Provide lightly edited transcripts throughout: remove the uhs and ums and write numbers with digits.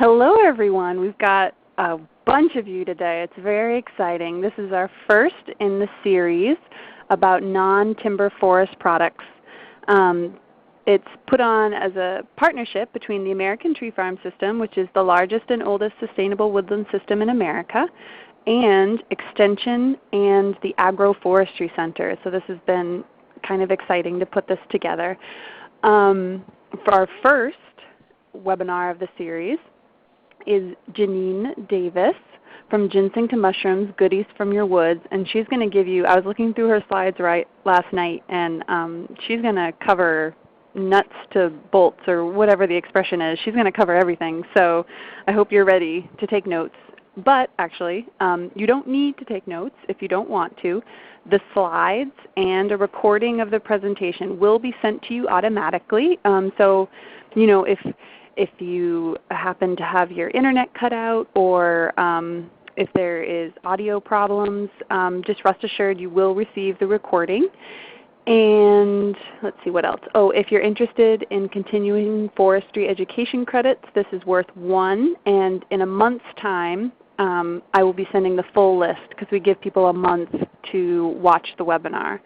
Hello, everyone. We've got a bunch of you today. It's very exciting. This is our first in the series about non-timber forest products. It's put on as a partnership between the American Tree Farm System, which is the largest and oldest sustainable woodland system in America, and Extension and the Agroforestry Center. So this has been kind of exciting to put this together. For our first webinar of the series is Janine Davis from Ginseng to Mushrooms, Goodies from Your Woods. And she's going to give you, I was looking through her slides last night, and she's going to cover nuts to bolts, or whatever the expression is. She's going to cover everything. So I hope you're ready to take notes. But actually, you don't need to take notes if you don't want to. The slides and a recording of the presentation will be sent to you automatically. So, you know, if you happen to have your internet cut out, or if there is audio problems, just rest assured you will receive the recording. And let's see what else. Oh, if you're interested in continuing forestry education credits, this is worth 1. And in a month's time, I will be sending the full list because we give people a month to watch the webinar.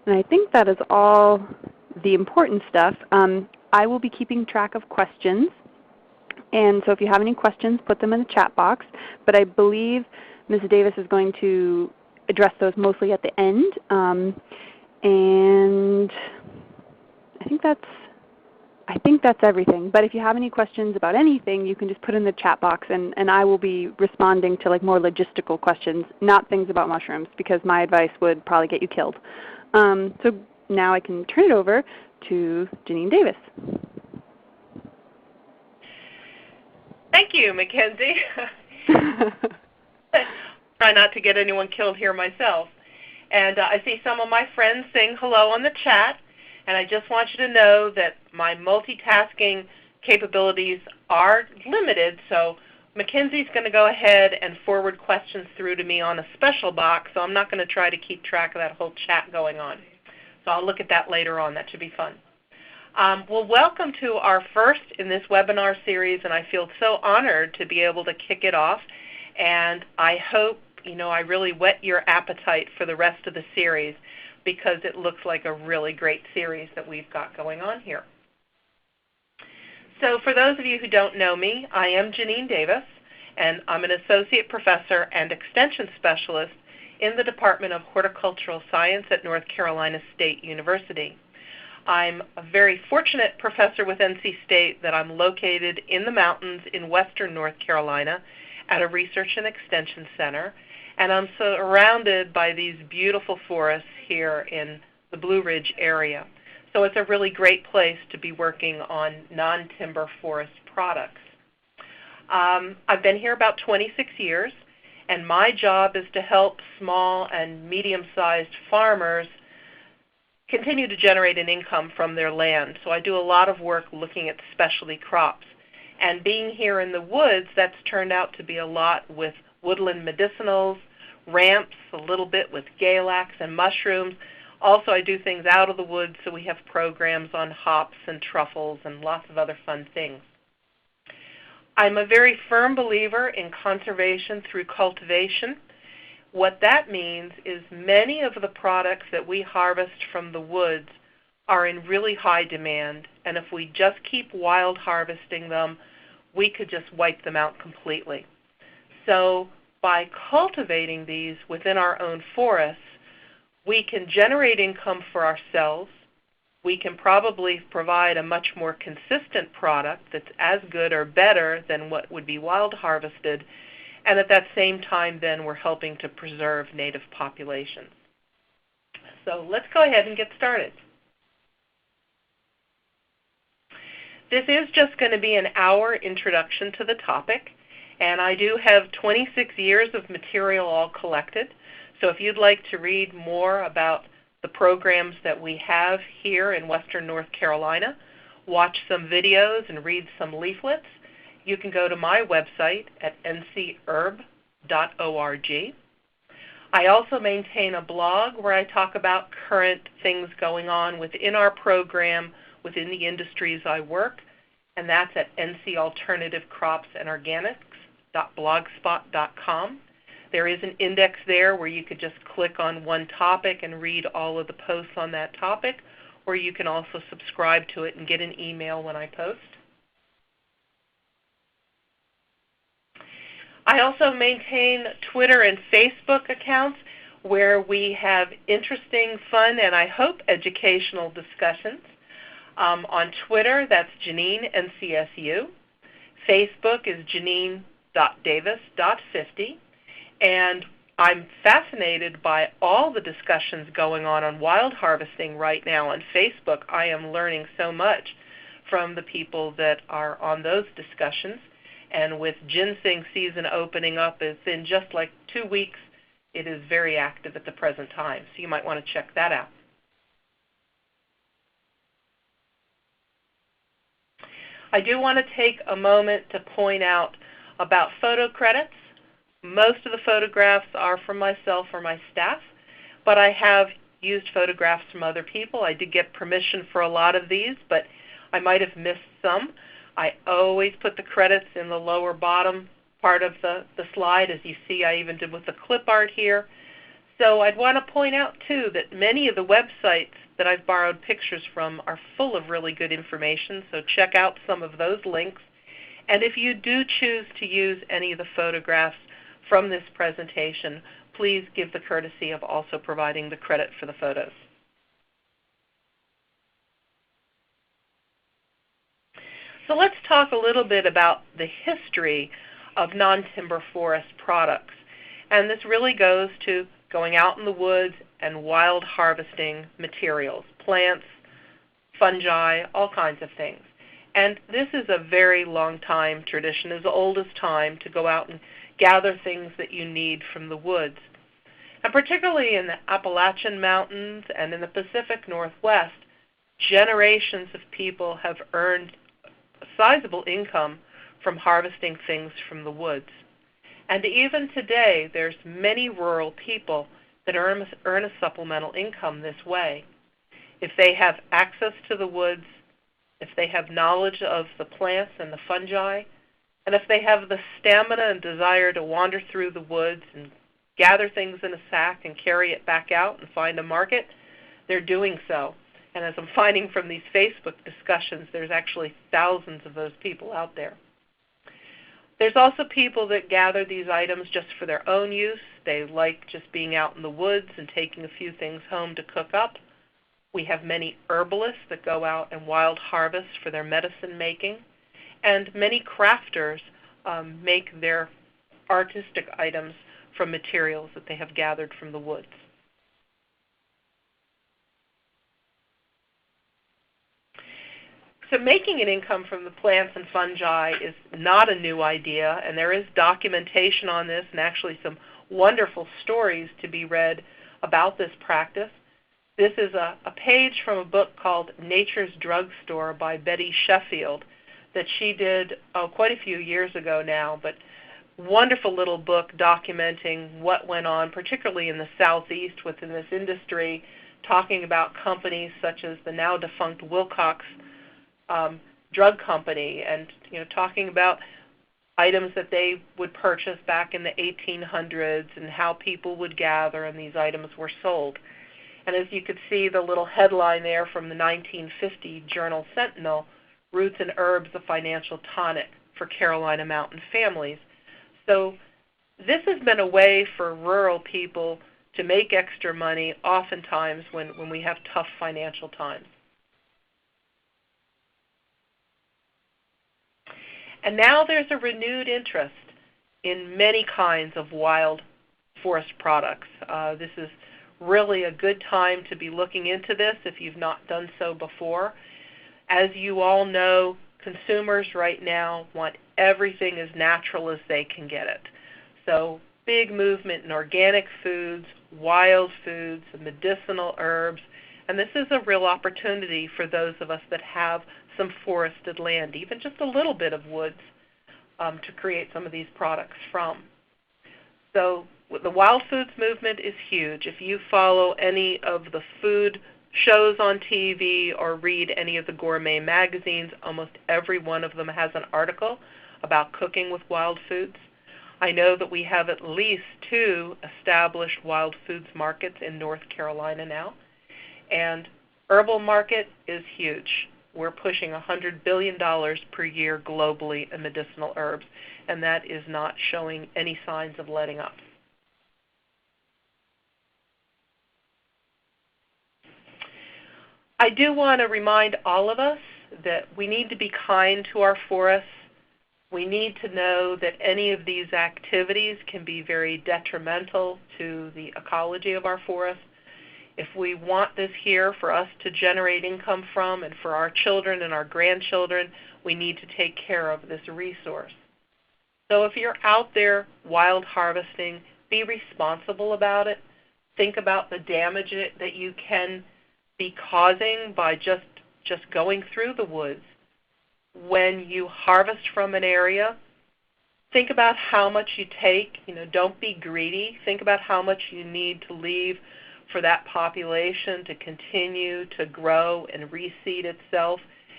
And I think that is all the important stuff. I will be keeping track of questions. And so if you have any questions, put them in the chat box. But I believe Ms. Davis is going to address those mostly at the end. And I think that's everything. But if you have any questions about anything, you can just put in the chat box, and I will be responding to like more logistical questions, not things about mushrooms, because my advice would probably get you killed. So now I can turn it over to Janine Davis. Thank you, Mackenzie. Try not to get anyone killed here myself. And I see some of my friends saying hello on the chat. And I just want you to know that my multitasking capabilities are limited. So Mackenzie's going to go ahead and forward questions through to me on a special box. So I'm not going to try to keep track of that whole chat going on. So I'll look at that later on. That should be fun. Well, welcome to our first in this webinar series, and I feel so honored to be able to kick it off. And I hope, I really whet your appetite for the rest of the series, because it looks like a really great series that we've got going on here. So for those of you who don't know me, I am Janine Davis, and I'm an associate professor and extension specialist in the Department of Horticultural Science at North Carolina State University. I'm a very fortunate professor with NC State that I'm located in the mountains in western North Carolina at a research and extension center, and I'm surrounded by these beautiful forests here in the Blue Ridge area. So it's a really great place to be working on non-timber forest products. I've been here about 26 years, and my job is to help small and medium-sized farmers continue to generate an income from their land. So I do a lot of work looking at specialty crops. And being here in the woods, that's turned out to be a lot with woodland medicinals, ramps, a little bit with galax and mushrooms. Also, I do things out of the woods, so we have programs on hops and truffles and lots of other fun things. I'm a very firm believer in conservation through cultivation. What that means is many of the products that we harvest from the woods are in really high demand, and if we just keep wild harvesting them, we could just wipe them out completely. So by cultivating these within our own forests, we can generate income for ourselves. We can probably provide a much more consistent product that's as good or better than what would be wild harvested. And at that same time, then, we're helping to preserve native populations. So let's go ahead and get started. This is just going to be an hour introduction to the topic, and I do have 26 years of material all collected. So if you'd like to read more about the programs that we have here in western North Carolina, watch some videos and read some leaflets, you can go to my website at ncherb.org. I also maintain a blog where I talk about current things going on within our program, within the industries I work, and that's at ncalternativecropsandorganics.blogspot.com. There is an index there where you could just click on one topic and read all of the posts on that topic, or you can also subscribe to it and get an email when I post. I also maintain Twitter and Facebook accounts where we have interesting, fun, and I hope educational discussions. On Twitter, that's Janine NCSU. Facebook is janine.davis.50. And I'm fascinated by all the discussions going on wild harvesting right now on Facebook. I am learning so much from the people that are on those discussions. And with ginseng season opening up, it's in just like 2 weeks, it is very active at the present time. So you might want to check that out. I do want to take a moment to point out about photo credits. Most of the photographs are from myself or my staff, but I have used photographs from other people. I did get permission for a lot of these, but I might have missed some. I always put the credits in the lower bottom part of the slide. As you see, I even did with the clip art here. So I'd want to point out, too, that many of the websites that I've borrowed pictures from are full of really good information, so check out some of those links. And if you do choose to use any of the photographs from this presentation, please give the courtesy of also providing the credit for the photos. So let's talk a little bit about the history of non-timber forest products. And this really goes to going out in the woods and wild harvesting materials, plants, fungi, all kinds of things. And this is a very long time tradition, as old as time, to go out and gather things that you need from the woods. And particularly in the Appalachian Mountains and in the Pacific Northwest, generations of people have earned a sizable income from harvesting things from the woods. And even today, there's many rural people that earn a supplemental income this way. If they have access to the woods, if they have knowledge of the plants and the fungi, and if they have the stamina and desire to wander through the woods and gather things in a sack and carry it back out and find a market, they're doing so. And as I'm finding from these Facebook discussions, there's actually thousands of those people out there. There's also people that gather these items just for their own use. They like just being out in the woods and taking a few things home to cook up. We have many herbalists that go out and wild harvest for their medicine making. And many crafters make their artistic items from materials that they have gathered from the woods. So making an income from the plants and fungi is not a new idea, and there is documentation on this and actually some wonderful stories to be read about this practice. This is a page from a book called Nature's Drugstore by Betty Sheffield that she did quite a few years ago now, but wonderful little book documenting what went on, particularly in the Southeast within this industry, talking about companies such as the now defunct Wilcox drug company, and talking about items that they would purchase back in the 1800s and how people would gather and these items were sold. And as you could see, the little headline there from the 1950 Journal Sentinel, Roots and Herbs, a Financial Tonic for Carolina Mountain Families. So this has been a way for rural people to make extra money oftentimes when we have tough financial times. And now there's a renewed interest in many kinds of wild forest products. This is really a good time to be looking into this if you've not done so before. As you all know, consumers right now want everything as natural as they can get it. So big movement in organic foods, wild foods, medicinal herbs, and this is a real opportunity for those of us that have some forested land, even just a little bit of woods, to create some of these products from. So the wild foods movement is huge. If you follow any of the food shows on TV or read any of the gourmet magazines, almost every one of them has an article about cooking with wild foods. I know that we have at least 2 established wild foods markets in North Carolina now, and herbal market is huge. We're pushing $100 billion per year globally in medicinal herbs, and that is not showing any signs of letting up. I do want to remind all of us that we need to be kind to our forests. We need to know that any of these activities can be very detrimental to the ecology of our forests. If we want this here for us to generate income from and for our children and our grandchildren, we need to take care of this resource. So if you're out there wild harvesting, be responsible about it. Think about the damage that you can be causing by just going through the woods. When you harvest from an area, think about how much you take. Don't be greedy. Think about how much you need to leave for that population to continue to grow and reseed itself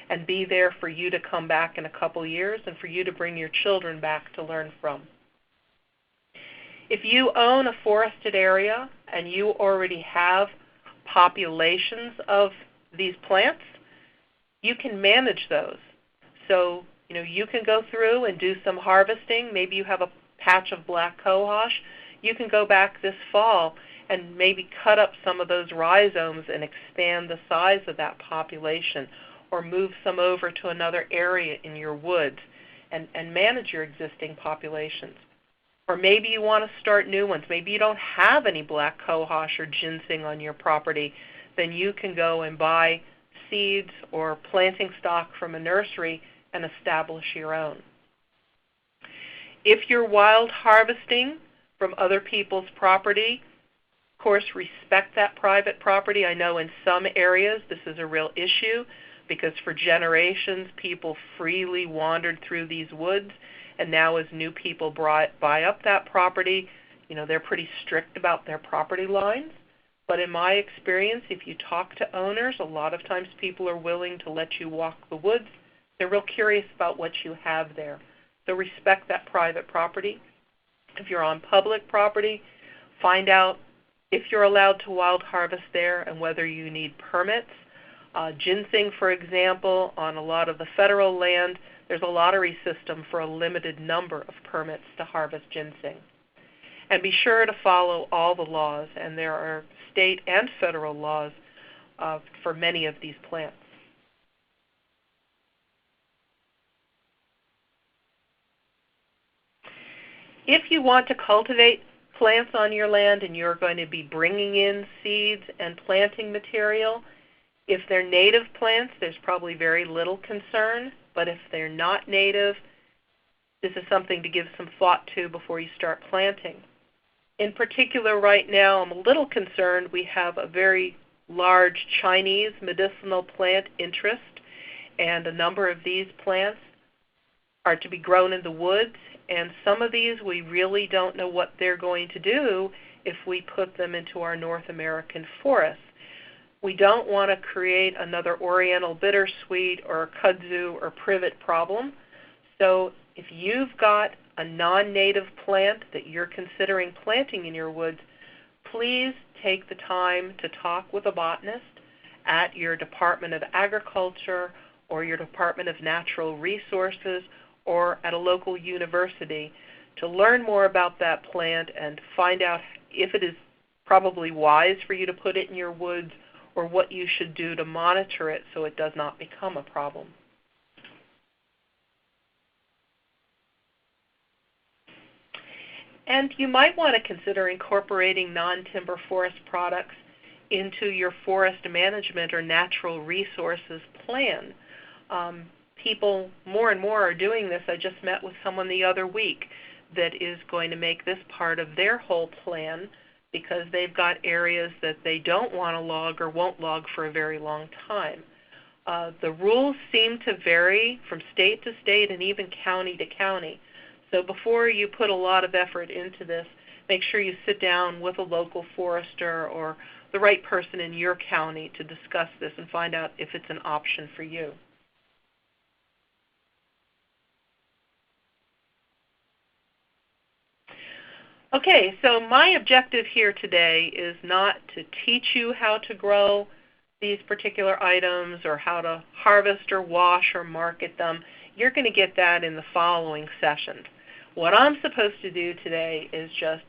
and be there for you to come back in a couple years and for you to bring your children back to learn from. If you own a forested area and you already have populations of these plants, you can manage those. So, you can go through and do some harvesting. Maybe you have a patch of black cohosh. You can go back this fall and maybe cut up some of those rhizomes and expand the size of that population, or move some over to another area in your woods and manage your existing populations. Or maybe you want to start new ones. Maybe you don't have any black cohosh or ginseng on your property. Then you can go and buy seeds or planting stock from a nursery and establish your own. If you're wild harvesting from other people's property, of course, respect that private property. I know in some areas this is a real issue because for generations people freely wandered through these woods, and now as new people buy up that property, they're pretty strict about their property lines. But in my experience, if you talk to owners, a lot of times people are willing to let you walk the woods. They're real curious about what you have there. So respect that private property. If you're on public property, find out if you're allowed to wild harvest there and whether you need permits. Ginseng, for example, on a lot of the federal land, there's a lottery system for a limited number of permits to harvest ginseng. And be sure to follow all the laws, and there are state and federal laws for many of these plants. If you want to cultivate plants on your land and you're going to be bringing in seeds and planting material, if they're native plants, there's probably very little concern, but if they're not native, this is something to give some thought to before you start planting. In particular, right now, I'm a little concerned. We have a very large Chinese medicinal plant interest, and a number of these plants are to be grown in the woods, and some of these we really don't know what they're going to do if we put them into our North American forests. We don't want to create another Oriental bittersweet or a kudzu or privet problem. So if you've got a non-native plant that you're considering planting in your woods, please take the time to talk with a botanist at your Department of Agriculture or your Department of Natural Resources or at a local university to learn more about that plant and find out if it is probably wise for you to put it in your woods or what you should do to monitor it so it does not become a problem. And you might want to consider incorporating non-timber forest products into your forest management or natural resources plan. People more and more are doing this. I just met with someone the other week that is going to make this part of their whole plan because they've got areas that they don't want to log or won't log for a very long time. The rules seem to vary from state to state and even county to county. So before you put a lot of effort into this, make sure you sit down with a local forester or the right person in your county to discuss this and find out if it's an option for you. Okay, so my objective here today is not to teach you how to grow these particular items or how to harvest or wash or market them. You're going to get that in the following sessions. What I'm supposed to do today is just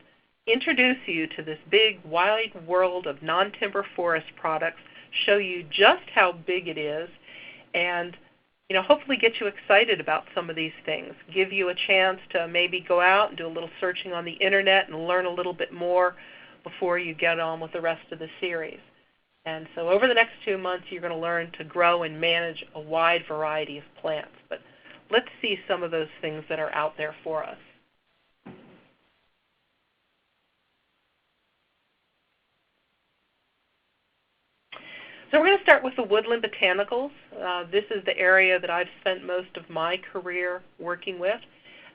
introduce you to this big, wide world of non-timber forest products, show you just how big it is, and hopefully get you excited about some of these things, give you a chance to maybe go out and do a little searching on the internet and learn a little bit more before you get on with the rest of the series. And so over the next 2 months, you're going to learn to grow and manage a wide variety of plants. But let's see some of those things that are out there for us. So we're going to start with the woodland botanicals. This is the area that I've spent most of my career working with.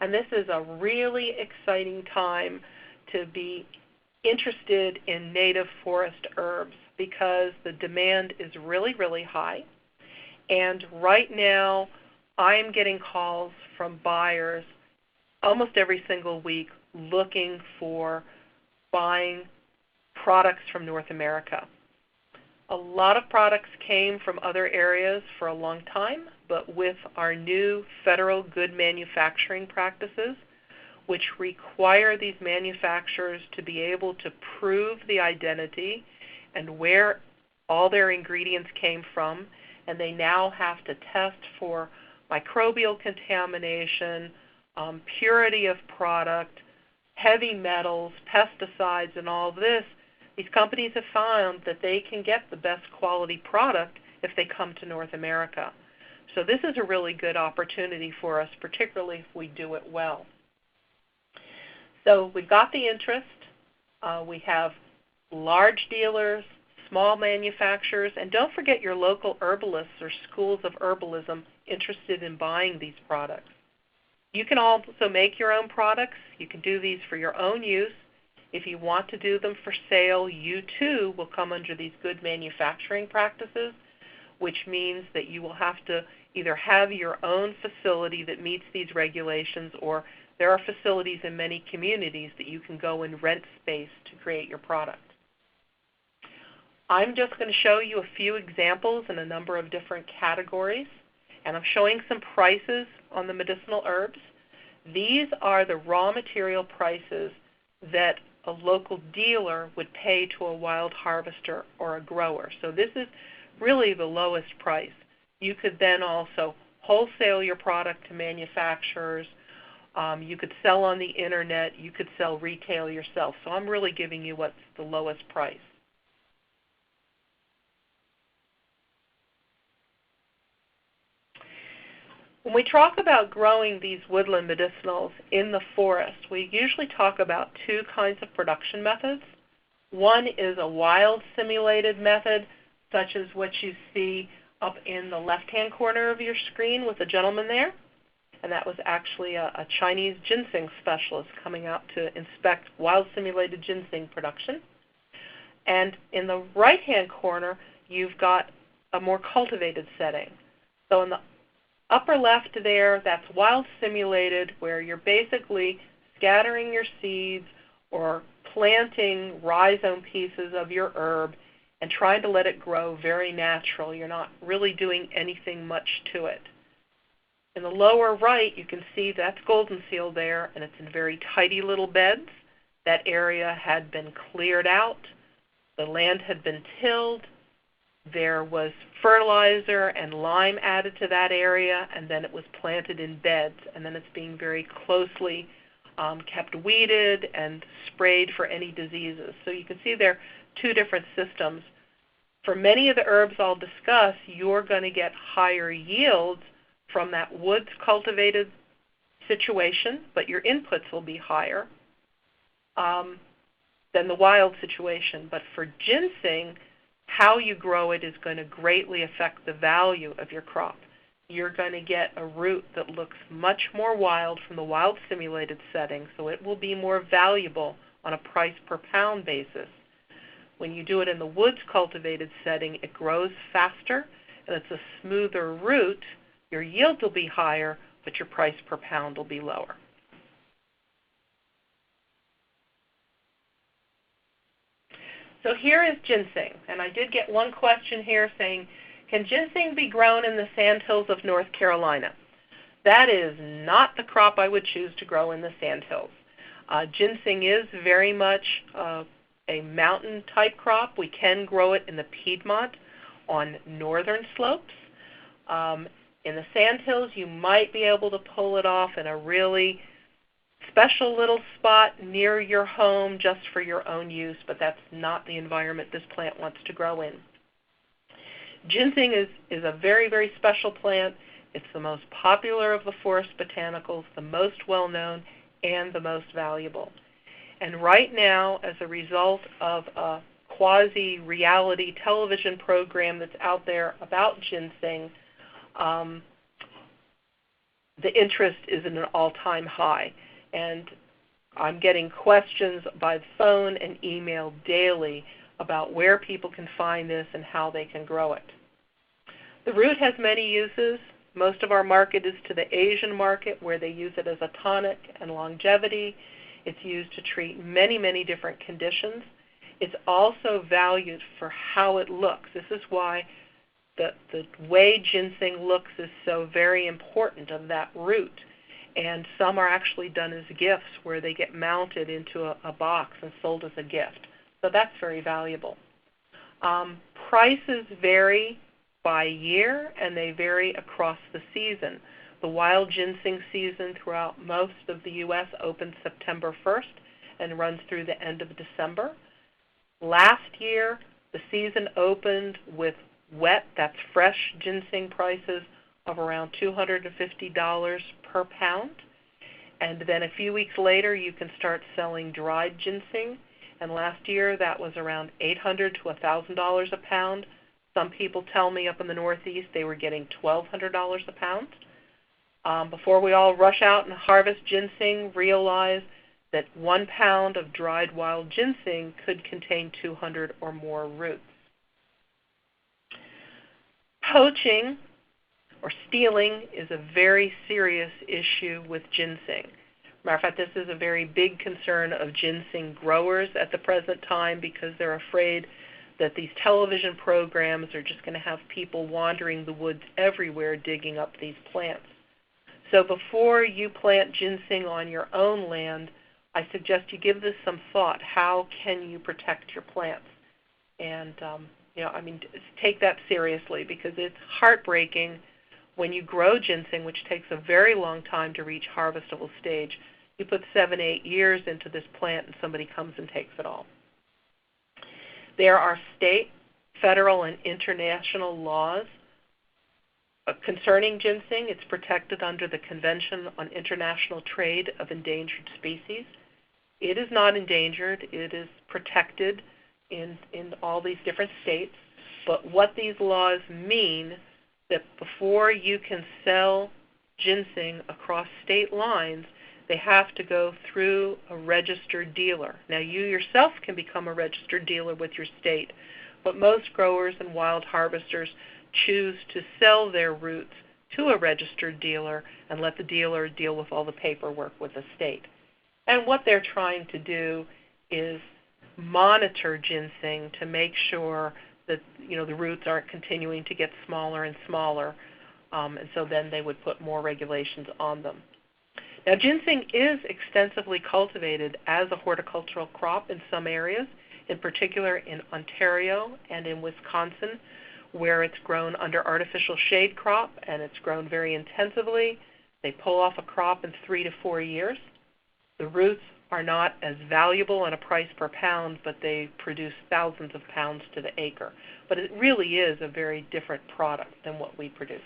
And this is a really exciting time to be interested in native forest herbs because the demand is really, really high. And right now, I'm getting calls from buyers almost every single week looking for buying products from North America. A lot of products came from other areas for a long time, but with our new federal good manufacturing practices, which require these manufacturers to be able to prove the identity and where all their ingredients came from, and they now have to test for microbial contamination, purity of product, heavy metals, pesticides, and all this. These companies have found that they can get the best quality product if they come to North America. So this is a really good opportunity for us, particularly if we do it well. So we've got the interest. We have large dealers, small manufacturers, and don't forget your local herbalists or schools of herbalism interested in buying these products. You can also make your own products. You can do these for your own use. If you want to do them for sale, you too will come under these good manufacturing practices, which means that you will have to either have your own facility that meets these regulations, or there are facilities in many communities that you can go and rent space to create your product. I'm just going to show you a few examples in a number of different categories, and I'm showing some prices on the medicinal herbs. These are the raw material prices that a local dealer would pay to a wild harvester or a grower. So this is really the lowest price. You could then also wholesale your product to manufacturers. You could sell on the internet. You could sell retail yourself. So I'm really giving you what's the lowest price. When we talk about growing these woodland medicinals in the forest, we usually talk about two kinds of production methods. One is a wild simulated method, such as what you see up in the left-hand corner of your screen with the gentleman there. And that was actually a Chinese ginseng specialist coming out to inspect wild simulated ginseng production. And in the right-hand corner, you've got a more cultivated setting. So in the upper left there, that's wild simulated, where you're basically scattering your seeds or planting rhizome pieces of your herb and trying to let it grow very natural. You're not really doing anything much to it. In the lower right, you can see that's golden seal there, and it's in very tidy little beds. That area had been cleared out. The land had been tilled. There was fertilizer and lime added to that area, and then it was planted in beds, and then it's being very closely kept weeded and sprayed for any diseases. So you can see there are two different systems. For many of the herbs I'll discuss, you're going to get higher yields from that woods cultivated situation, but your inputs will be higher than the wild situation. But for ginseng, how you grow it is going to greatly affect the value of your crop. You're going to get a root that looks much more wild from the wild simulated setting, so it will be more valuable on a price per pound basis. When you do it in the woods cultivated setting, it grows faster and it's a smoother root. Your yield will be higher, but your price per pound will be lower. So here is ginseng, and I did get one question here saying, can ginseng be grown in the sandhills of North Carolina? That is not the crop I would choose to grow in the sandhills. Ginseng is very much a mountain type crop. We can grow it in the Piedmont on northern slopes. In the sandhills, you might be able to pull it off in a really special little spot near your home just for your own use, but that's not the environment this plant wants to grow in. Ginseng is a very, very special plant. It's the most popular of the forest botanicals, the most well-known, and the most valuable. And right now, as a result of a quasi-reality television program that's out there about ginseng, the interest is at an all-time high. And I'm getting questions by phone and email daily about where people can find this and how they can grow it. The root has many uses. Most of our market is to the Asian market, where they use it as a tonic and longevity. It's used to treat many, many different conditions. It's also valued for how it looks. This is why the way ginseng looks is so very important of that root. And some are actually done as gifts, where they get mounted into a box and sold as a gift. So that's very valuable. Prices vary by year, and they vary across the season. The wild ginseng season throughout most of the U.S. opens September 1st and runs through the end of December. Last year, the season opened with wet, that's fresh ginseng prices of around $250 per pound. And then a few weeks later, you can start selling dried ginseng. And last year, that was around $800 to $1,000 a pound. Some people tell me up in the Northeast they were getting $1,200 a pound. Before we all rush out and harvest ginseng, realize that 1 pound of dried wild ginseng could contain 200 or more roots. Poaching or stealing is a very serious issue with ginseng. Matter of fact, this is a very big concern of ginseng growers at the present time, because they're afraid that these television programs are just going to have people wandering the woods everywhere digging up these plants. So before you plant ginseng on your own land, I suggest you give this some thought. How can you protect your plants? And take that seriously, because it's heartbreaking when you grow ginseng, which takes a very long time to reach harvestable stage. You put 7, 8 years into this plant and somebody comes and takes it all. There are state, federal, and international laws concerning ginseng. It's protected under the Convention on International Trade of Endangered Species. It is not endangered. It is protected in all these different states. But what these laws mean, that before you can sell ginseng across state lines, they have to go through a registered dealer. Now, you yourself can become a registered dealer with your state, but most growers and wild harvesters choose to sell their roots to a registered dealer and let the dealer deal with all the paperwork with the state. And what they're trying to do is monitor ginseng to make sure that the roots aren't continuing to get smaller and smaller, and so then they would put more regulations on them. Now, ginseng is extensively cultivated as a horticultural crop in some areas, in particular in Ontario and in Wisconsin, where it's grown under artificial shade crop, and it's grown very intensively. They pull off a crop in 3 to 4 years. The roots are not as valuable on a price per pound, but they produce thousands of pounds to the acre. But it really is a very different product than what we produce.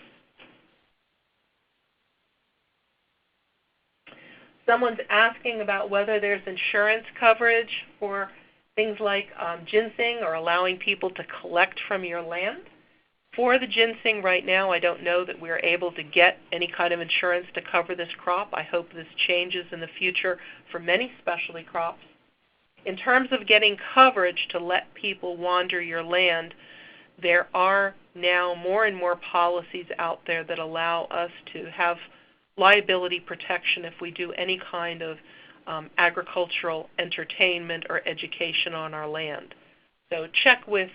Someone's asking about whether there's insurance coverage for things like ginseng, or allowing people to collect from your land. For the ginseng right now, I don't know that we're able to get any kind of insurance to cover this crop. I hope this changes in the future for many specialty crops. In terms of getting coverage to let people wander your land, there are now more and more policies out there that allow us to have liability protection if we do any kind of agricultural entertainment or education on our land. So check with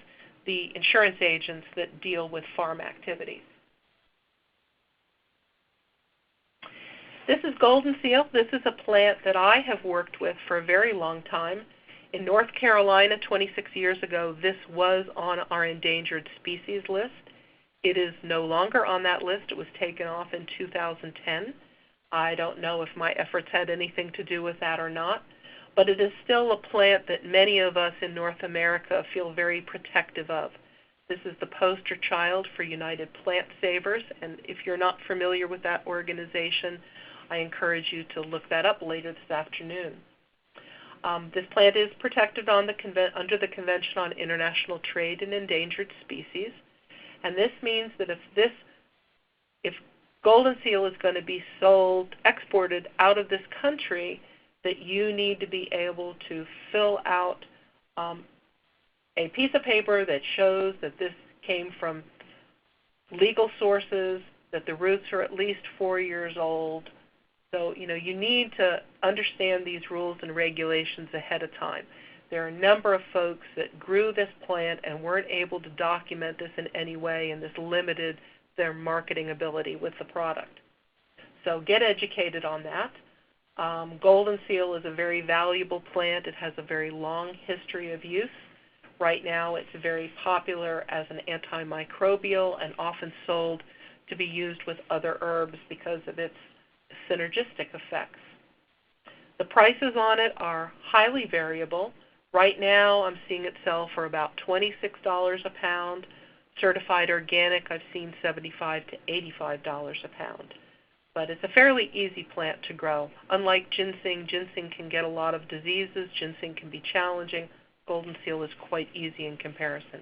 the insurance agents that deal with farm activities. This is golden seal. This is a plant that I have worked with for a very long time. In North Carolina 26 years ago, this was on our endangered species list. It is no longer on that list. It was taken off in 2010. I don't know if my efforts had anything to do with that or not, but it is still a plant that many of us in North America feel very protective of. This is the poster child for United Plant Savers, and if you're not familiar with that organization, I encourage you to look that up later this afternoon. This plant is protected under the Convention on International Trade in Endangered Species, and this means that if golden seal is going to be exported out of this country, that you need to be able to fill out a piece of paper that shows that this came from legal sources, that the roots are at least 4 years old. So, you need to understand these rules and regulations ahead of time. There are a number of folks that grew this plant and weren't able to document this in any way, and this limited their marketing ability with the product. So get educated on that. Golden seal is a very valuable plant. It has a very long history of use. Right now it's very popular as an antimicrobial and often sold to be used with other herbs because of its synergistic effects. The prices on it are highly variable. Right now I'm seeing it sell for about $26 a pound. Certified organic, I've seen $75 to $85 a pound. But it's a fairly easy plant to grow. Unlike ginseng, ginseng can get a lot of diseases. Ginseng can be challenging. Golden seal is quite easy in comparison.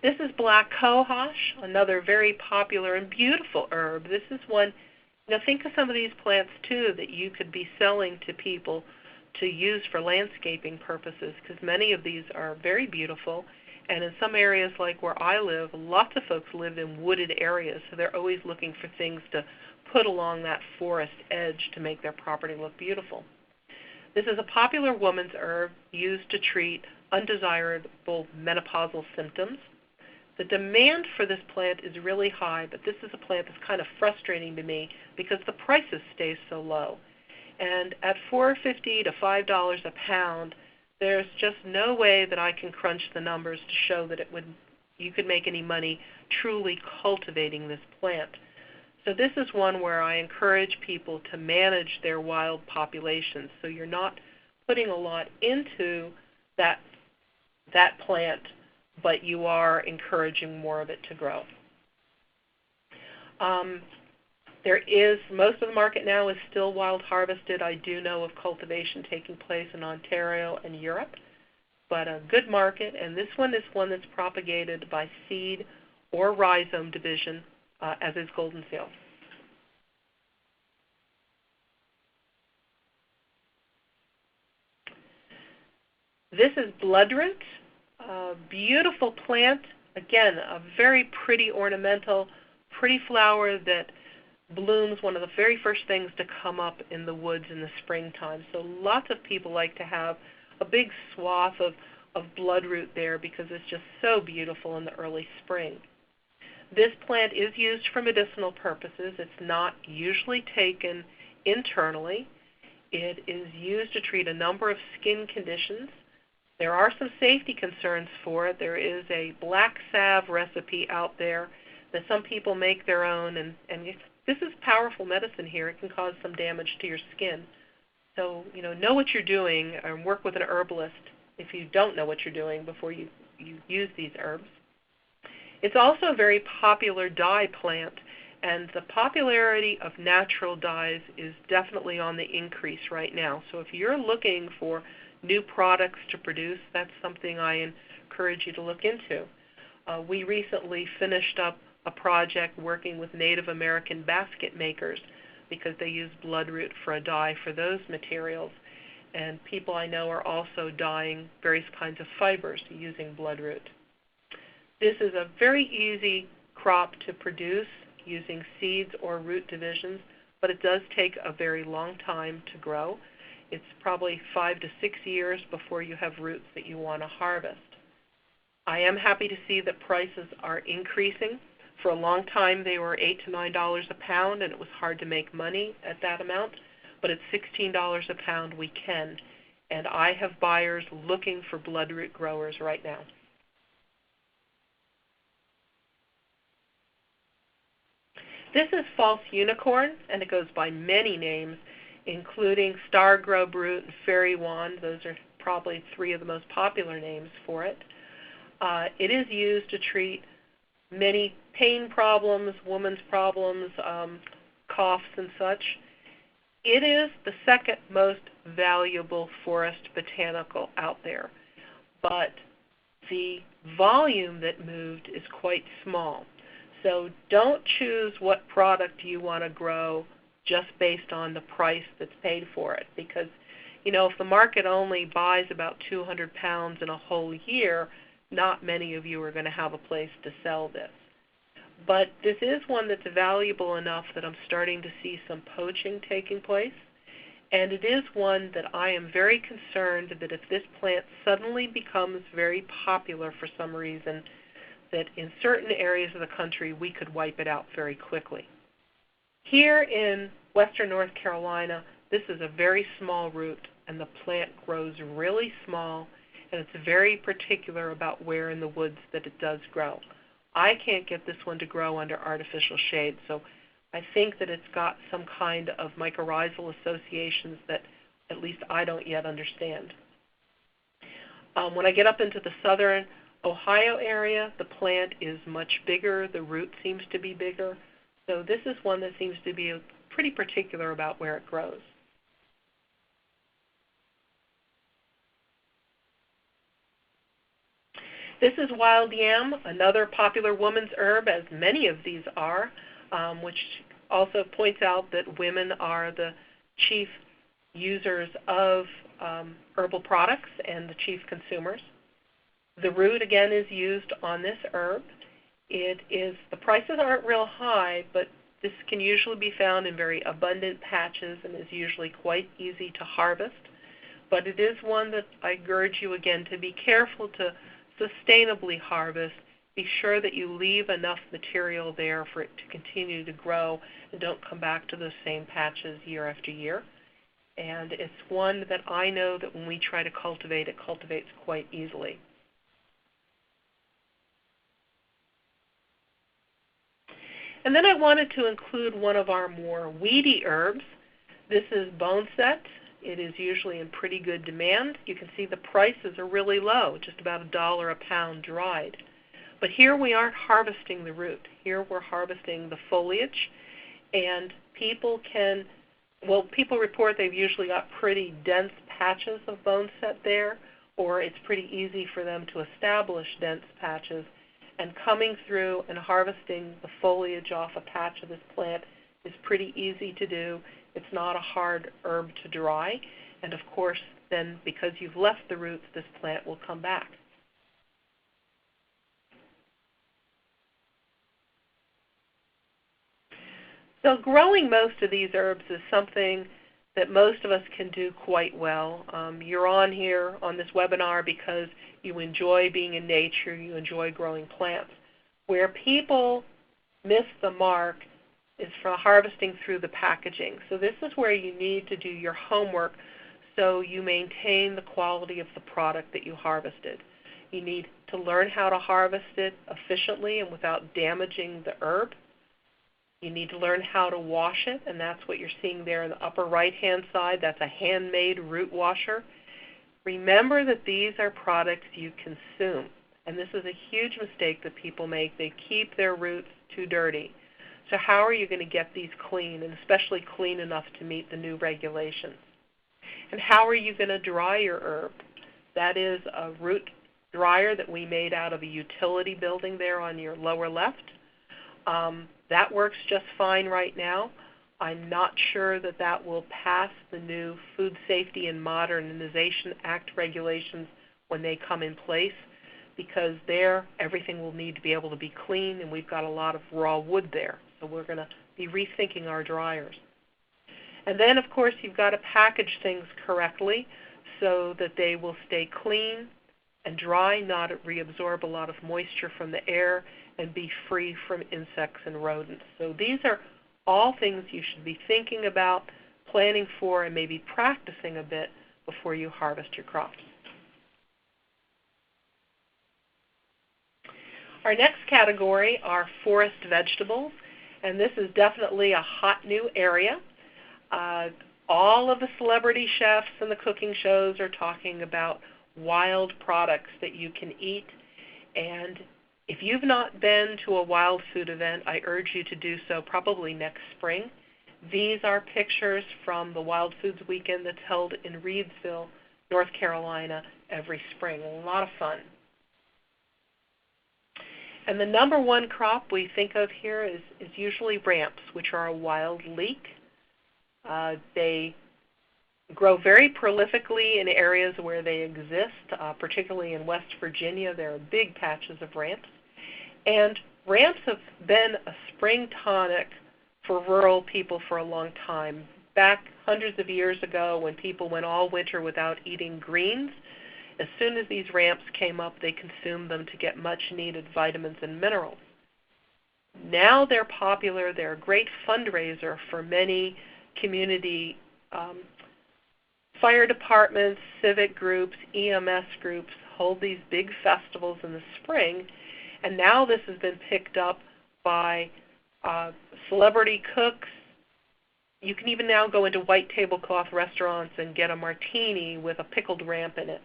This is black cohosh, another very popular and beautiful herb. This is one, think of some of these plants too that you could be selling to people to use for landscaping purposes, because many of these are very beautiful. And in some areas like where I live, lots of folks live in wooded areas, so they're always looking for things to put along that forest edge to make their property look beautiful. This is a popular woman's herb used to treat undesirable menopausal symptoms. The demand for this plant is really high, but this is a plant that's kind of frustrating to me because the prices stay so low. And at $4.50 to $5 a pound, there's just no way that I can crunch the numbers to show that you could make any money truly cultivating this plant. So this is one where I encourage people to manage their wild populations. So you're not putting a lot into that plant, but you are encouraging more of it to grow. Most of the market now is still wild harvested. I do know of cultivation taking place in Ontario and Europe, but a good market, and this one is one that's propagated by seed or rhizome division, as is golden seal. This is bloodroot, a beautiful plant. Again, a very pretty ornamental, pretty flower that blooms one of the very first things to come up in the woods in the springtime. So lots of people like to have a big swath of bloodroot there because it's just so beautiful in the early spring. This plant is used for medicinal purposes. It's not usually taken internally. It is used to treat a number of skin conditions. There are some safety concerns for it. There is a black salve recipe out there that some people make their own, and this is powerful medicine here. It can cause some damage to your skin. So, know what you're doing and work with an herbalist if you don't know what you're doing before you use these herbs. It's also a very popular dye plant, and the popularity of natural dyes is definitely on the increase right now. So if you're looking for new products to produce, that's something I encourage you to look into. We recently finished up a project working with Native American basket makers because they use bloodroot for a dye for those materials. And people I know are also dyeing various kinds of fibers using bloodroot. This is a very easy crop to produce using seeds or root divisions, but it does take a very long time to grow. It's probably 5 to 6 years before you have roots that you want to harvest. I am happy to see that prices are increasing. For a long time they were $8 to $9 a pound, and it was hard to make money at that amount, but at $16 a pound we can. And I have buyers looking for bloodroot growers right now. This is false unicorn, and it goes by many names, including star grub root and fairy wand. Those are probably 3 of the most popular names for it. It is used to treat many pain problems, women's problems, coughs and such. It is the second most valuable forest botanical out there, but the volume that moved is quite small. So don't choose what product you want to grow just based on the price that's paid for it, because if the market only buys about 200 pounds in a whole year, not many of you are going to have a place to sell this. But this is one that's valuable enough that I'm starting to see some poaching taking place, and it is one that I am very concerned that if this plant suddenly becomes very popular for some reason, that in certain areas of the country we could wipe it out very quickly. Here in western North Carolina, this is a very small root, and the plant grows really small, and it's very particular about where in the woods that it does grow. I can't get this one to grow under artificial shade, so I think that it's got some kind of mycorrhizal associations that at least I don't yet understand. When I get up into the southern Ohio area, the plant is much bigger, the root seems to be bigger, so this is one that seems to be pretty particular about where it grows. This is wild yam, another popular woman's herb, as many of these are, which also points out that women are the chief users of herbal products and the chief consumers. The root, again, is used on this herb. The prices aren't real high, but this can usually be found in very abundant patches and is usually quite easy to harvest. But it is one that I urge you again to be careful to sustainably harvest. Be sure that you leave enough material there for it to continue to grow and don't come back to those same patches year after year. And it's one that I know that when we try to cultivate, it cultivates quite easily. And then I wanted to include one of our more weedy herbs. This is boneset. It is usually in pretty good demand. You can see the prices are really low, just about $1 a pound dried. But here we aren't harvesting the root. Here we're harvesting the foliage, and people report they've usually got pretty dense patches of boneset there, or it's pretty easy for them to establish dense patches. And coming through and harvesting the foliage off a patch of this plant is pretty easy to do. It's not a hard herb to dry. And of course, then because you've left the roots, this plant will come back. So growing most of these herbs is something that most of us can do quite well. You're on here on this webinar because you enjoy being in nature, you enjoy growing plants. Where people miss the mark is for harvesting through the packaging. So this is where you need to do your homework so you maintain the quality of the product that you harvested. You need to learn how to harvest it efficiently and without damaging the herb. You need to learn how to wash it, and that's what you're seeing there in the upper right-hand side. That's a handmade root washer. Remember that these are products you consume, and this is a huge mistake that people make. They keep their roots too dirty. So how are you going to get these clean, and especially clean enough to meet the new regulations? And how are you going to dry your herb? That is a root dryer that we made out of a utility building there on your lower left. That works just fine right now. I'm not sure that that will pass the new Food Safety and Modernization Act regulations when they come in place, because there everything will need to be able to be clean, and we've got a lot of raw wood there. So we're going to be rethinking our dryers. And then, of course, you've got to package things correctly so that they will stay clean and dry, not reabsorb a lot of moisture from the air, and be free from insects and rodents. So these are all things you should be thinking about, planning for, and maybe practicing a bit before you harvest your crops. Our next category are forest vegetables, and this is definitely a hot new area. All of the celebrity chefs and the cooking shows are talking about wild products that you can eat, and if you've not been to a wild food event, I urge you to do so probably next spring. These are pictures from the Wild Foods Weekend that's held in Reidsville, North Carolina every spring. A lot of fun. And the number one crop we think of here is usually ramps, which are a wild leek. They grow very prolifically in areas where they exist, particularly in West Virginia. There are big patches of ramps. And ramps have been a spring tonic for rural people for a long time. Back hundreds of years ago, when people went all winter without eating greens, as soon as these ramps came up, they consumed them to get much-needed vitamins and minerals. Now they're popular. They're a great fundraiser for many community fire departments, civic groups, EMS groups hold these big festivals in the spring, and now this has been picked up by celebrity cooks. You can even now go into white tablecloth restaurants and get a martini with a pickled ramp in it.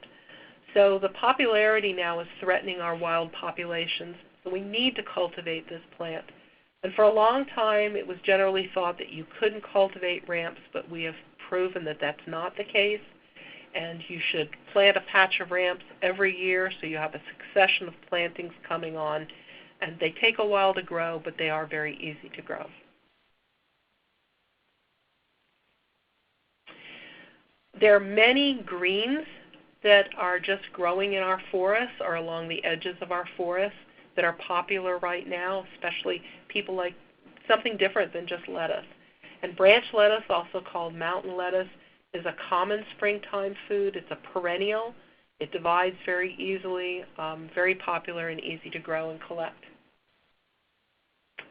So the popularity now is threatening our wild populations, so we need to cultivate this plant. And for a long time, it was generally thought that you couldn't cultivate ramps, but we have proven that that's not the case. And you should plant a patch of ramps every year so you have a succession of plantings coming on. And they take a while to grow, but they are very easy to grow. There are many greens that are just growing in our forests or along the edges of our forests that are popular right now, especially people like something different than just lettuce. And branch lettuce, also called mountain lettuce, is a common springtime food. It's a perennial. It divides very easily, very popular and easy to grow and collect.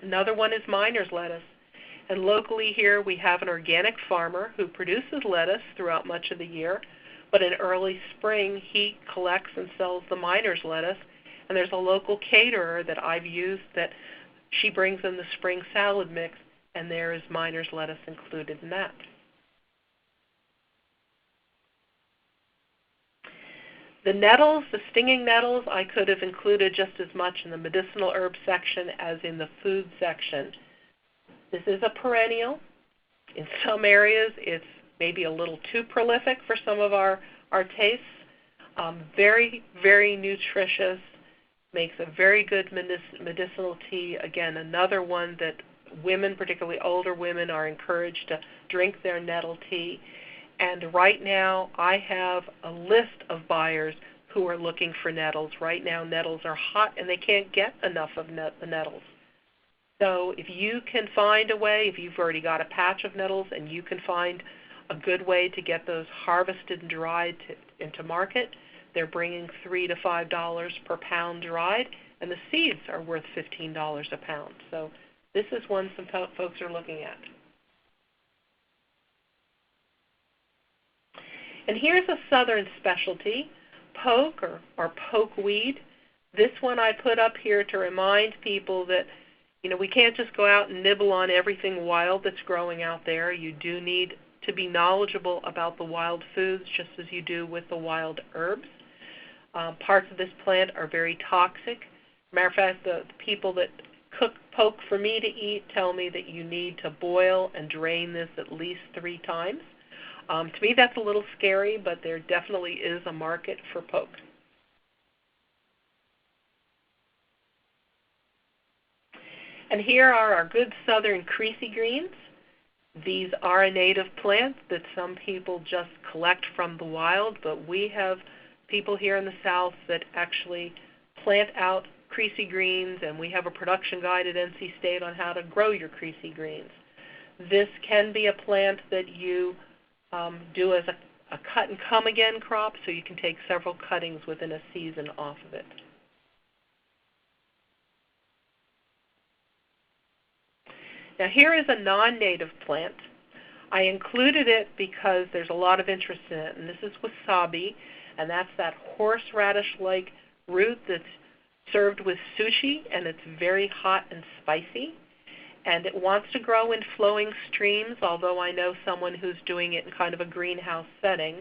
Another one is miner's lettuce. And locally here we have an organic farmer who produces lettuce throughout much of the year, but in early spring he collects and sells the miner's lettuce. And there's a local caterer that I've used that she brings in the spring salad mix, and there is miner's lettuce included in that. The nettles, the stinging nettles, I could have included just as much in the medicinal herb section as in the food section. This is a perennial. In some areas, it's maybe a little too prolific for some of our tastes. Very, very nutritious. Makes a very good medicinal tea. Again, another one that women, particularly older women, are encouraged to drink their nettle tea. And right now, I have a list of buyers who are looking for nettles. Right now, nettles are hot, and they can't get enough of the nettles. So if you can find a way, if you've already got a patch of nettles and you can find a good way to get those harvested and dried into market, they're bringing $3 to $5 per pound dried, and the seeds are worth $15 a pound. So this is one some folks are looking at. And here's a southern specialty, poke or pokeweed. This one I put up here to remind people that, we can't just go out and nibble on everything wild that's growing out there. You do need to be knowledgeable about the wild foods just as you do with the wild herbs. Parts of this plant are very toxic. Matter of fact, the people that cook poke for me to eat tell me that you need to boil and drain this at least 3 times. To me, that's a little scary, but there definitely is a market for poke. And here are our good southern creasy greens. These are a native plant that some people just collect from the wild, but we have people here in the South that actually plant out creasy greens, and we have a production guide at NC State on how to grow your creasy greens. This can be a plant that you do as a cut and come again crop, so you can take several cuttings within a season off of it. Now here is a non-native plant. I included it because there's a lot of interest in it, and this is wasabi, and that's that horseradish-like root that's served with sushi, and it's very hot and spicy. And it wants to grow in flowing streams, although I know someone who's doing it in kind of a greenhouse setting.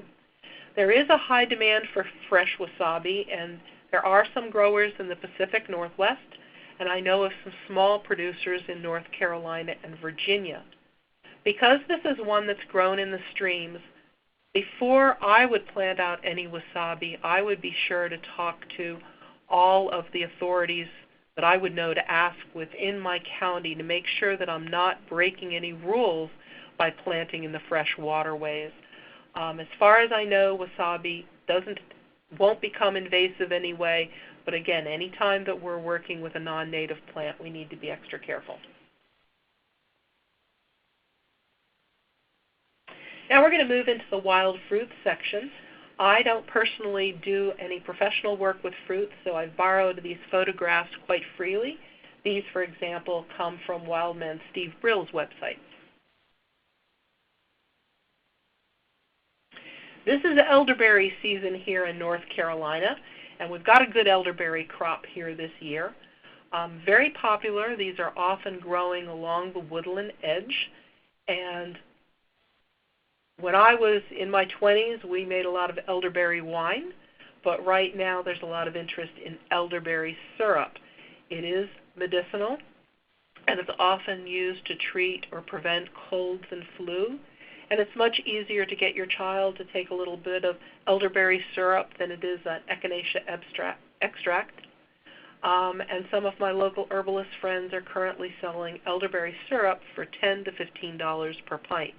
There is a high demand for fresh wasabi, and there are some growers in the Pacific Northwest, and I know of some small producers in North Carolina and Virginia. Because this is one that's grown in the streams, before I would plant out any wasabi, I would be sure to talk to all of the authorities that I would know to ask within my county to make sure that I'm not breaking any rules by planting in the fresh waterways. As far as I know, wasabi won't become invasive anyway, but again, anytime that we're working with a non-native plant, we need to be extra careful. Now we're going to move into the wild fruits section. I don't personally do any professional work with fruits, so I've borrowed these photographs quite freely. These, for example, come from Wildman Steve Brill's website. This is elderberry season here in North Carolina, and we've got a good elderberry crop here this year. Very popular. These are often growing along the woodland edge, and when I was in my 20s, we made a lot of elderberry wine, but right now there's a lot of interest in elderberry syrup. It is medicinal, and it's often used to treat or prevent colds and flu, and it's much easier to get your child to take a little bit of elderberry syrup than it is an echinacea extract. And some of my local herbalist friends are currently selling elderberry syrup for $10 to $15 per pint.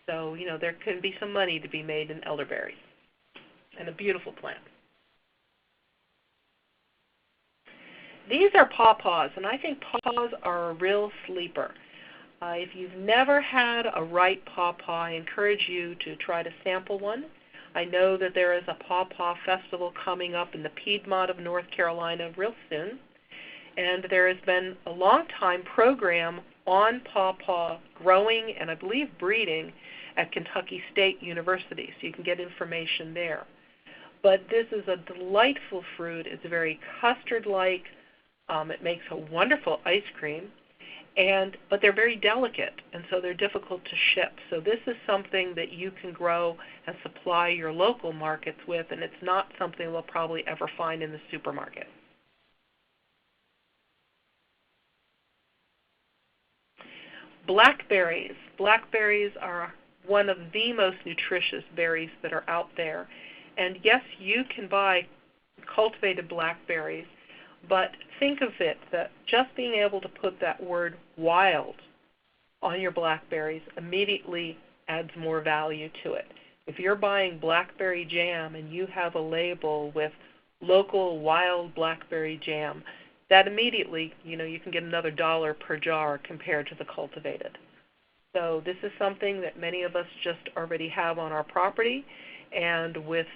So, you know, there can be some money to be made in elderberries, and a beautiful plant. These are pawpaws, and I think pawpaws are a real sleeper. If you've never had a ripe pawpaw, I encourage you to try to sample one. I know that there is a pawpaw festival coming up in the Piedmont of North Carolina real soon, and there has been a long-time program on pawpaw growing and I believe breeding at Kentucky State University, so you can get information there. But this is a delightful fruit. It's very custard-like. It makes a wonderful ice cream, but they're very delicate, and so they're difficult to ship. So this is something that you can grow and supply your local markets with, and it's not something we'll probably ever find in the supermarket. Blackberries. Blackberries are one of the most nutritious berries that are out there. And yes, you can buy cultivated blackberries, but think of it that just being able to put that word wild on your blackberries immediately adds more value to it. If you're buying blackberry jam and you have a label with local wild blackberry jam, that immediately, you can get another $1 per jar compared to the cultivated. So this is something that many of us just already have on our property, and with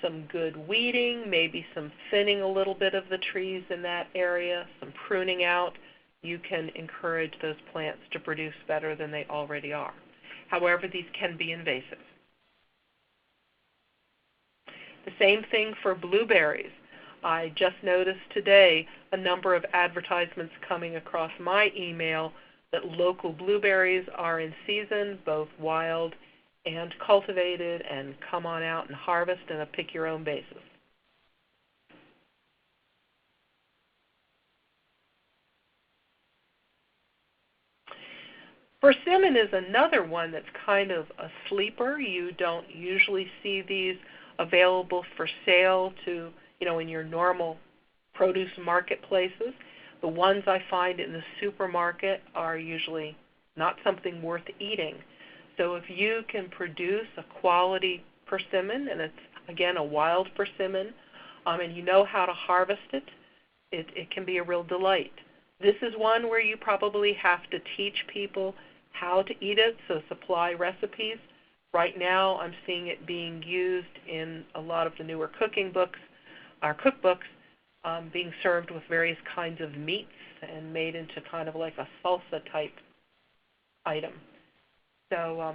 some good weeding, maybe some thinning a little bit of the trees in that area, some pruning out, you can encourage those plants to produce better than they already are. However, these can be invasive. The same thing for blueberries. I just noticed today a number of advertisements coming across my email that local blueberries are in season, both wild and cultivated, and come on out and harvest on a pick-your-own basis. Persimmon is another one that's kind of a sleeper. You don't usually see these available for sale to, in your normal produce marketplaces. The ones I find in the supermarket are usually not something worth eating. So if you can produce a quality persimmon, and it's, again, a wild persimmon, and you know how to harvest it, it can be a real delight. This is one where you probably have to teach people how to eat it, so supply recipes. Right now I'm seeing it being used in a lot of the newer cooking books, our cookbooks, being served with various kinds of meats and made into kind of like a salsa type item. So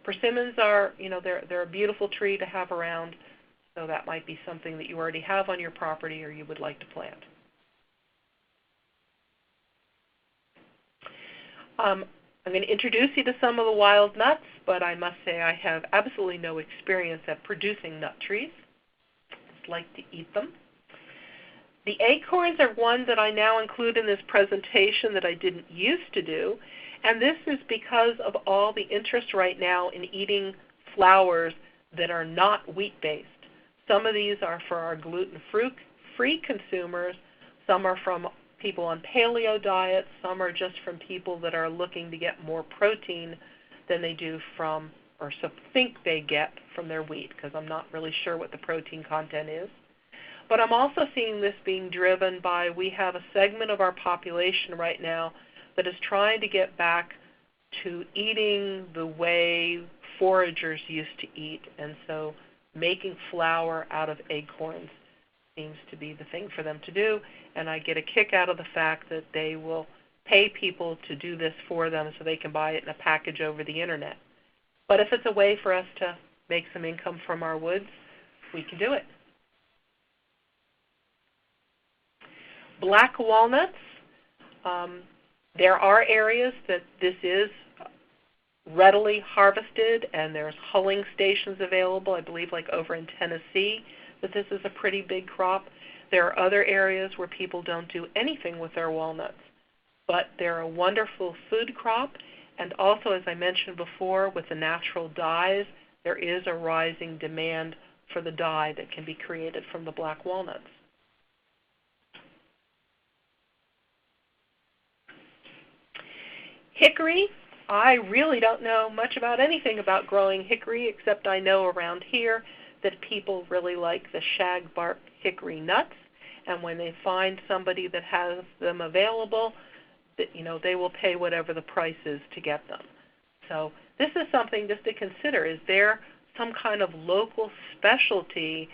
persimmons are, they're a beautiful tree to have around, so that might be something that you already have on your property or you would like to plant. I'm going to introduce you to some of the wild nuts, but I must say I have absolutely no experience at producing nut trees. I just like to eat them. The acorns are one that I now include in this presentation that I didn't used to do, and this is because of all the interest right now in eating flours that are not wheat-based. Some of these are for our gluten-free consumers. Some are from people on paleo diets. Some are just from people that are looking to get more protein than they do from, or think they get from their wheat, because I'm not really sure what the protein content is. But I'm also seeing this being driven by, we have a segment of our population right now that is trying to get back to eating the way foragers used to eat, and so making flour out of acorns seems to be the thing for them to do, and I get a kick out of the fact that they will pay people to do this for them so they can buy it in a package over the internet. But if it's a way for us to make some income from our woods, we can do it. Black walnuts. There are areas that this is readily harvested, and there's hulling stations available, I believe like over in Tennessee, that this is a pretty big crop. There are other areas where people don't do anything with their walnuts, but they're a wonderful food crop, and also, as I mentioned before, with the natural dyes, there is a rising demand for the dye that can be created from the black walnuts. Hickory. I really don't know much about anything about growing hickory, except I know around here that people really like the shagbark hickory nuts, and when they find somebody that has them available, that, they will pay whatever the price is to get them. So this is something just to consider. Is there some kind of local specialty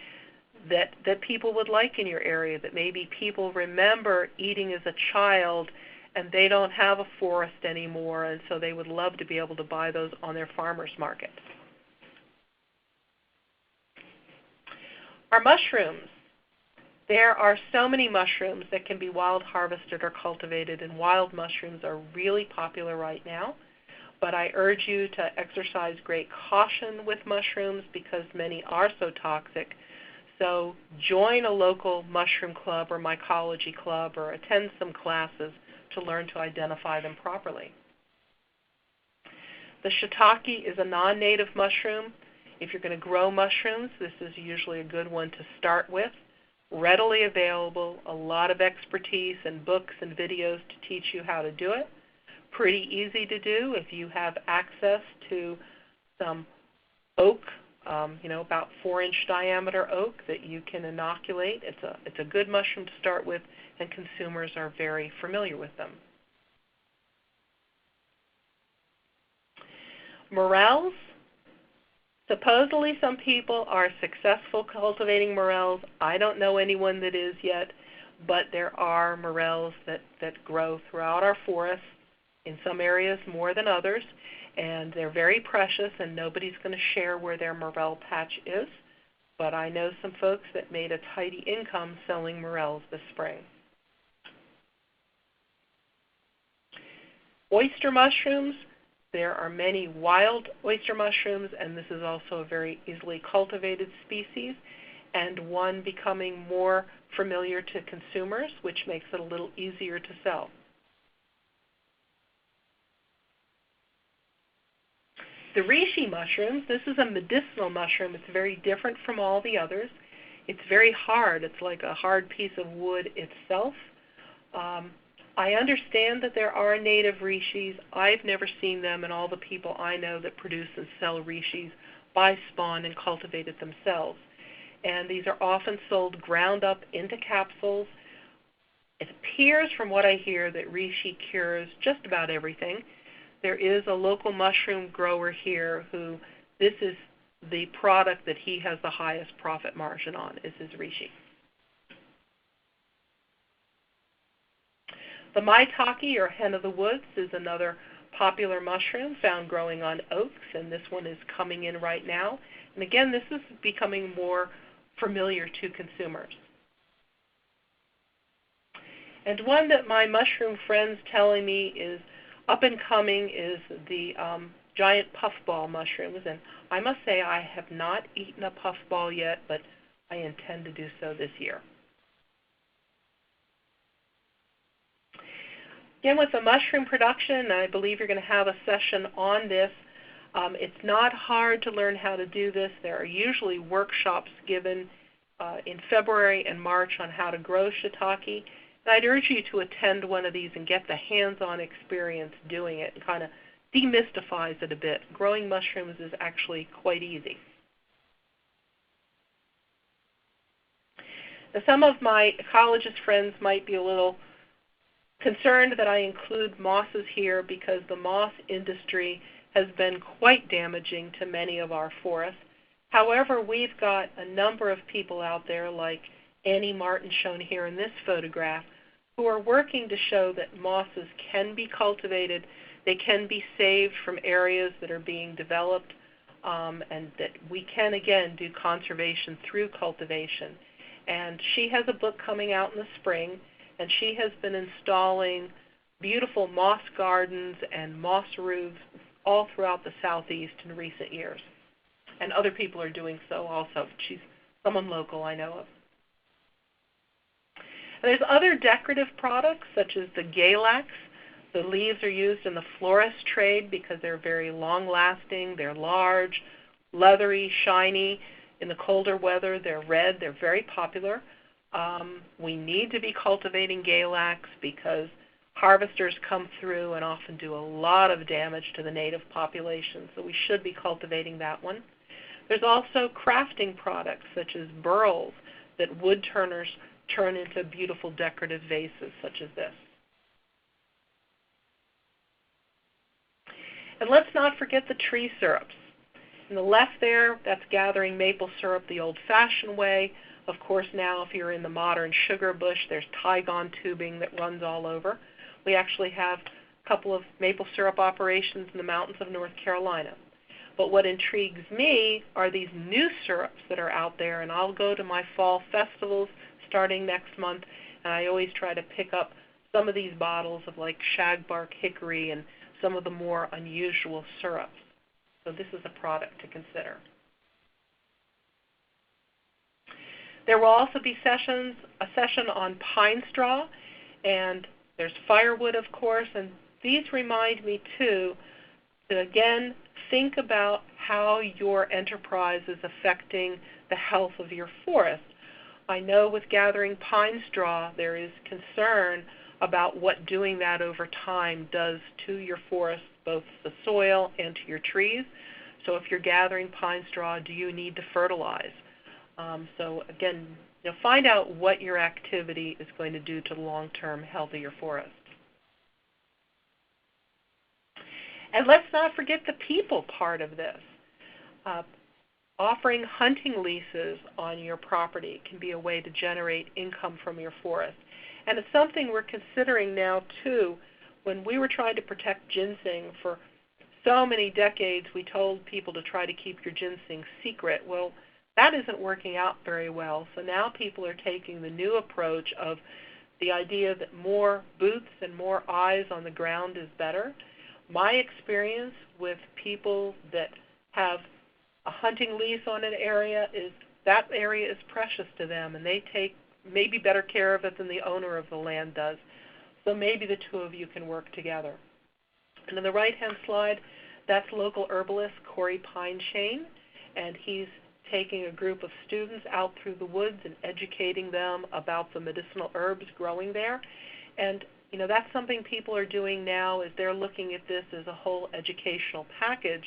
that people would like in your area, that maybe people remember eating as a child and they don't have a forest anymore, and so they would love to be able to buy those on their farmer's market? Our mushrooms. There are so many mushrooms that can be wild harvested or cultivated, and wild mushrooms are really popular right now. But I urge you to exercise great caution with mushrooms because many are so toxic. So join a local mushroom club or mycology club, or attend some classes to learn to identify them properly. The shiitake is a non-native mushroom. If you're going to grow mushrooms, this is usually a good one to start with. Readily available, a lot of expertise and books and videos to teach you how to do it. Pretty easy to do if you have access to some oak, about 4-inch diameter oak that you can inoculate. It's a good mushroom to start with, and consumers are very familiar with them. Morels. Supposedly some people are successful cultivating morels. I don't know anyone that is yet, but there are morels that grow throughout our forests, in some areas more than others, and they're very precious, and nobody's going to share where their morel patch is. But I know some folks that made a tidy income selling morels this spring. Oyster mushrooms. There are many wild oyster mushrooms, and this is also a very easily cultivated species, and one becoming more familiar to consumers, which makes it a little easier to sell. The reishi mushrooms, this is a medicinal mushroom. It's very different from all the others. It's very hard. It's like a hard piece of wood itself. I understand that there are native rishis. I've never seen them, and all the people I know that produce and sell rishis buy spawn and cultivate it themselves. And these are often sold ground up into capsules. It appears from what I hear that reishi cures just about everything. There is a local mushroom grower here who this is the product that he has the highest profit margin on, is his reishi. The maitake, or hen of the woods, is another popular mushroom found growing on oaks, and this one is coming in right now. And again, this is becoming more familiar to consumers. And one that my mushroom friends telling me is up and coming is the giant puffball mushrooms. And I must say I have not eaten a puffball yet, but I intend to do so this year. Again, with the mushroom production, I believe you're going to have a session on this. It's not hard to learn how to do this. There are usually workshops given in February and March on how to grow shiitake. And I'd urge you to attend one of these and get the hands-on experience doing it. It kind of demystifies it a bit. Growing mushrooms is actually quite easy. Now, some of my ecologist friends might be a little concerned that I include mosses here because the moss industry has been quite damaging to many of our forests. However, we've got a number of people out there like Annie Martin, shown here in this photograph, who are working to show that mosses can be cultivated, they can be saved from areas that are being developed, and that we can, again, do conservation through cultivation. And she has a book coming out in the spring, and she has been installing beautiful moss gardens and moss roofs all throughout the Southeast in recent years. And other people are doing so also. She's someone local I know of. And there's other decorative products such as the galax. The leaves are used in the florist trade because they're very long-lasting, they're large, leathery, shiny. In the colder weather, they're red, they're very popular. We need to be cultivating galax because harvesters come through and often do a lot of damage to the native population, so we should be cultivating that one. There's also crafting products such as burls that wood turners turn into beautiful decorative vases such as this. And let's not forget the tree syrups. On the left there, that's gathering maple syrup the old-fashioned way. Of course, now if you're in the modern sugar bush, there's Tygon tubing that runs all over. We actually have a couple of maple syrup operations in the mountains of North Carolina. But what intrigues me are these new syrups that are out there, and I'll go to my fall festivals starting next month, and I always try to pick up some of these bottles of like shagbark hickory and some of the more unusual syrups. So this is a product to consider. There will also be a session on pine straw, and there's firewood, of course, and these remind me, too, to again think about how your enterprise is affecting the health of your forest. I know with gathering pine straw, there is concern about what doing that over time does to your forest, both the soil and to your trees. So if you're gathering pine straw, do you need to fertilize? So again, find out what your activity is going to do to the long-term health of your forest. And let's not forget the people part of this. Offering hunting leases on your property can be a way to generate income from your forest. And it's something we're considering now, too. When we were trying to protect ginseng for so many decades, we told people to try to keep your ginseng secret. Well, that isn't working out very well. So now people are taking the new approach of the idea that more boots and more eyes on the ground is better. My experience with people that have a hunting lease on an area is that area is precious to them, and they take maybe better care of it than the owner of the land does. So maybe the two of you can work together. And on the right-hand slide, that's local herbalist Corey Pine-Chain, and he's taking a group of students out through the woods and educating them about the medicinal herbs growing there. And that's something people are doing now, is they're looking at this as a whole educational package,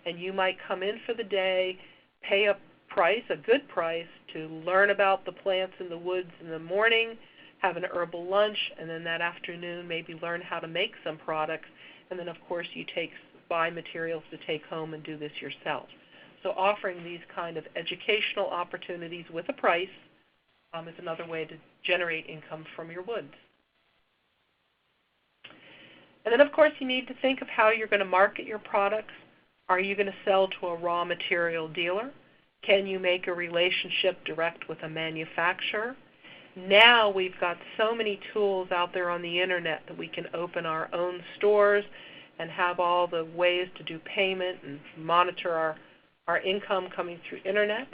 and you might come in for the day, pay a price, a good price, to learn about the plants in the woods in the morning, have an herbal lunch, and then that afternoon maybe learn how to make some products, and then of course you buy materials to take home and do this yourself. So offering these kind of educational opportunities with a price is another way to generate income from your woods. And then of course you need to think of how you're going to market your products. Are you going to sell to a raw material dealer? Can you make a relationship direct with a manufacturer? Now we've got so many tools out there on the internet that we can open our own stores and have all the ways to do payment and monitor our income coming through internet.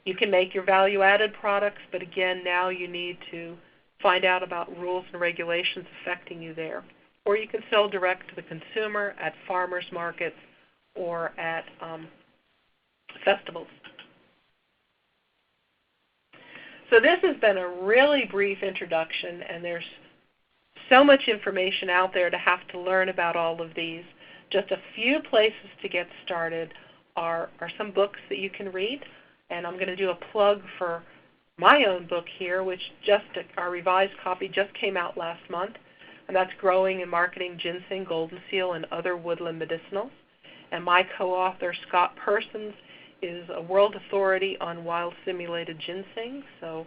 You can make your value-added products, but again, now you need to find out about rules and regulations affecting you there. Or you can sell direct to the consumer at farmers markets or at festivals. So this has been a really brief introduction, and there's so much information out there to have to learn about all of these. Just a few places to get started are some books that you can read, and I'm going to do a plug for my own book here, which our revised copy just came out last month, and that's Growing and Marketing Ginseng, Golden Seal, and Other Woodland Medicinals. And my co-author, Scott Persons, is a world authority on wild simulated ginseng. So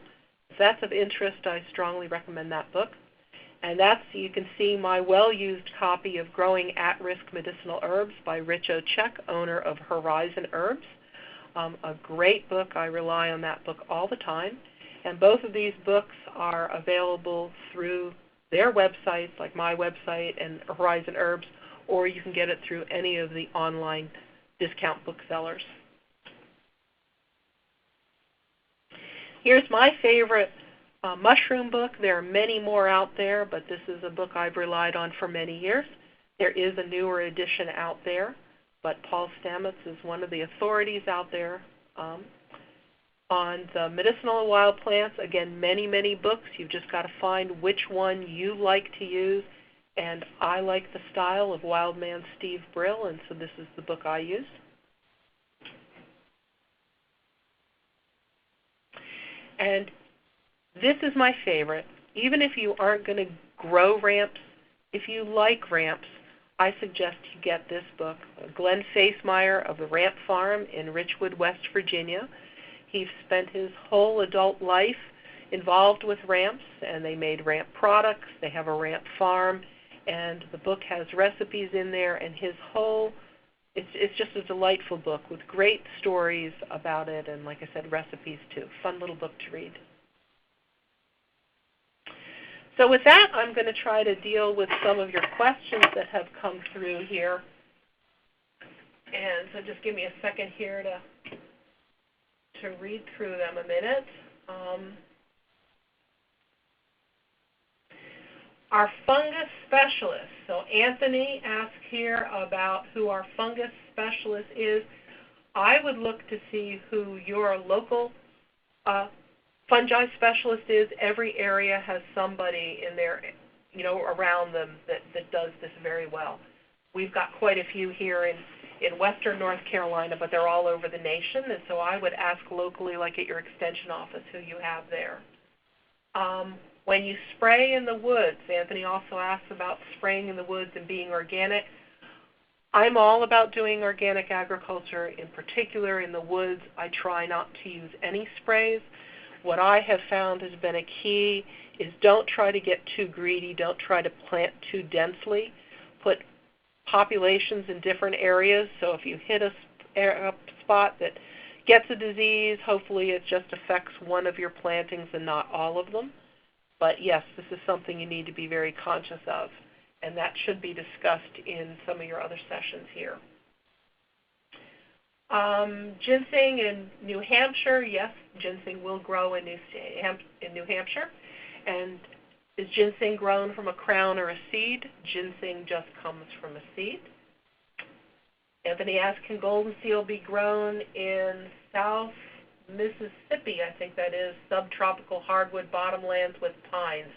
if that's of interest, I strongly recommend that book. And you can see my well-used copy of Growing At-Risk Medicinal Herbs by Rich Ocek, owner of Horizon Herbs. A great book. I rely on that book all the time. And both of these books are available through their websites, like my website and Horizon Herbs, or you can get it through any of the online discount booksellers. Here's my favorite mushroom book. There are many more out there, but this is a book I've relied on for many years. There is a newer edition out there, but Paul Stamets is one of the authorities out there on the medicinal and wild plants. Again, many, many books. You've just got to find which one you like to use. And I like the style of Wildman Steve Brill, and so this is the book I use. And this is my favorite. Even if you aren't going to grow ramps, if you like ramps, I suggest you get this book. Glenn Facemeyer of the Ramp Farm in Richwood, West Virginia. He spent his whole adult life involved with ramps, and they made ramp products. They have a ramp farm, and the book has recipes in there, and it's just a delightful book with great stories about it, and like I said, recipes too. Fun little book to read. So with that, I'm going to try to deal with some of your questions that have come through here. And so just give me a second here to read through them a minute. Our fungus specialist. So Anthony asked here about who our fungus specialist is. I would look to see who your local fungi specialist is. Every area has somebody in there, around them that does this very well. We've got quite a few here in western North Carolina, but they're all over the nation, and so I would ask locally, like at your extension office, who you have there. When you spray in the woods, Anthony also asked about spraying in the woods and being organic. I'm all about doing organic agriculture. In particular, in the woods, I try not to use any sprays. What I have found has been a key is don't try to get too greedy. Don't try to plant too densely. Put populations in different areas. So if you hit a spot that gets a disease, hopefully it just affects one of your plantings and not all of them. But yes, this is something you need to be very conscious of, and that should be discussed in some of your other sessions here. Ginseng in New Hampshire, yes, ginseng will grow in New Hampshire. And is ginseng grown from a crown or a seed? Ginseng just comes from a seed. Anthony asked, can golden seal be grown in South Mississippi? I think that is subtropical hardwood bottomlands with pines.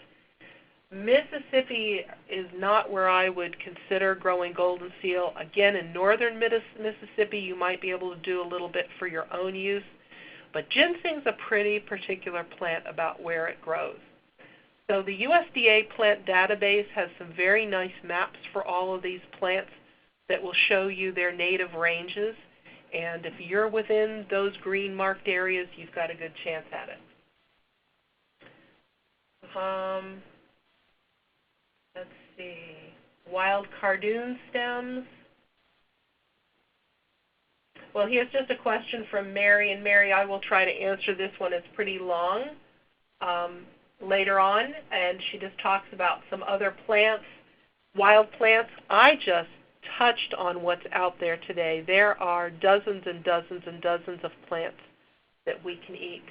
Mississippi is not where I would consider growing golden seal. Again, in northern Mississippi, you might be able to do a little bit for your own use, but ginseng's a pretty particular plant about where it grows. So the USDA plant database has some very nice maps for all of these plants that will show you their native ranges, and if you're within those green marked areas, you've got a good chance at it. Let's see, wild cardoon stems. Well, here's just a question from Mary, and Mary, I will try to answer this one. It's pretty long later on, and she just talks about some other plants, wild plants. I just touched on what's out there today. There are dozens and dozens and dozens of plants that we can eat.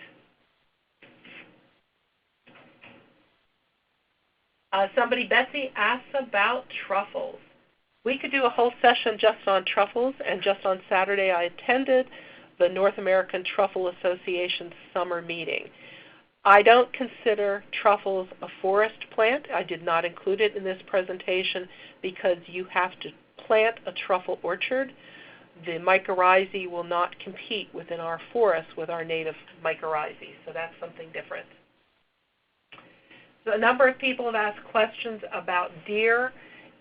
Betsy asks about truffles. We could do a whole session just on truffles, and just on Saturday I attended the North American Truffle Association's summer meeting. I don't consider truffles a forest plant. I did not include it in this presentation because you have to plant a truffle orchard. The mycorrhizae will not compete within our forests with our native mycorrhizae, so that's something different. So a number of people have asked questions about deer,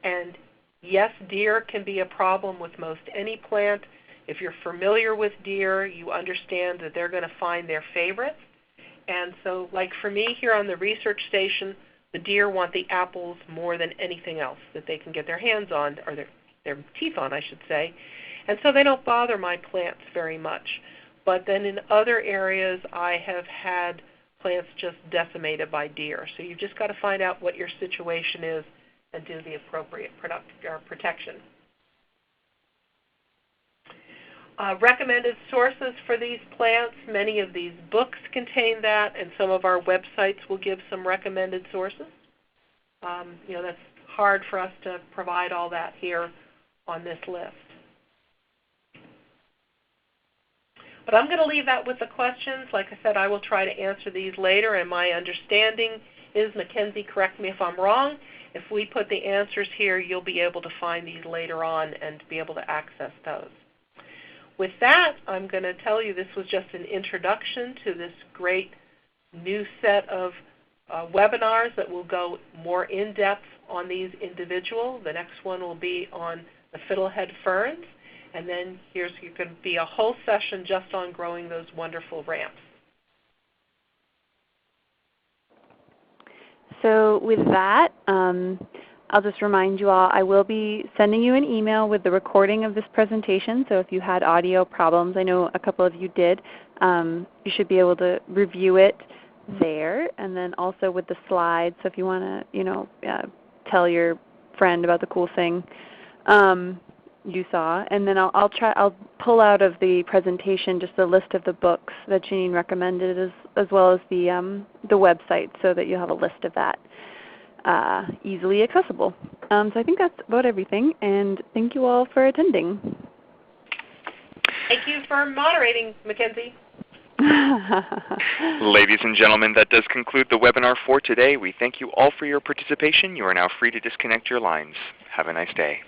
and yes, deer can be a problem with most any plant. If you're familiar with deer, you understand that they're going to find their favorites. And so, like for me here on the research station, the deer want the apples more than anything else that they can get their hands on, or their teeth on, I should say. And so they don't bother my plants very much. But then in other areas, I have had plants just decimated by deer. So you've just got to find out what your situation is and do the appropriate protection. Recommended sources for these plants. Many of these books contain that, and some of our websites will give some recommended sources. That's hard for us to provide all that here on this list. But I'm going to leave that with the questions. Like I said, I will try to answer these later, and my understanding is, Mackenzie, correct me if I'm wrong, if we put the answers here, you'll be able to find these later on and be able to access those. With that, I'm going to tell you this was just an introduction to this great new set of webinars that will go more in-depth on these individual. The next one will be on the fiddlehead ferns, and then here's going to be a whole session just on growing those wonderful ramps. So with that, I'll just remind you all, I will be sending you an email with the recording of this presentation. So if you had audio problems, I know a couple of you did, you should be able to review it there. And then also with the slides, so if you want to, tell your friend about the cool thing you saw. And then I'll pull out of the presentation just a list of the books that Janine recommended, as well as the website, so that you'll have a list of that. Easily accessible. So I think that's about everything, and thank you all for attending. Thank you for moderating, Mackenzie. Ladies and gentlemen, that does conclude the webinar for today. We thank you all for your participation. You are now free to disconnect your lines. Have a nice day.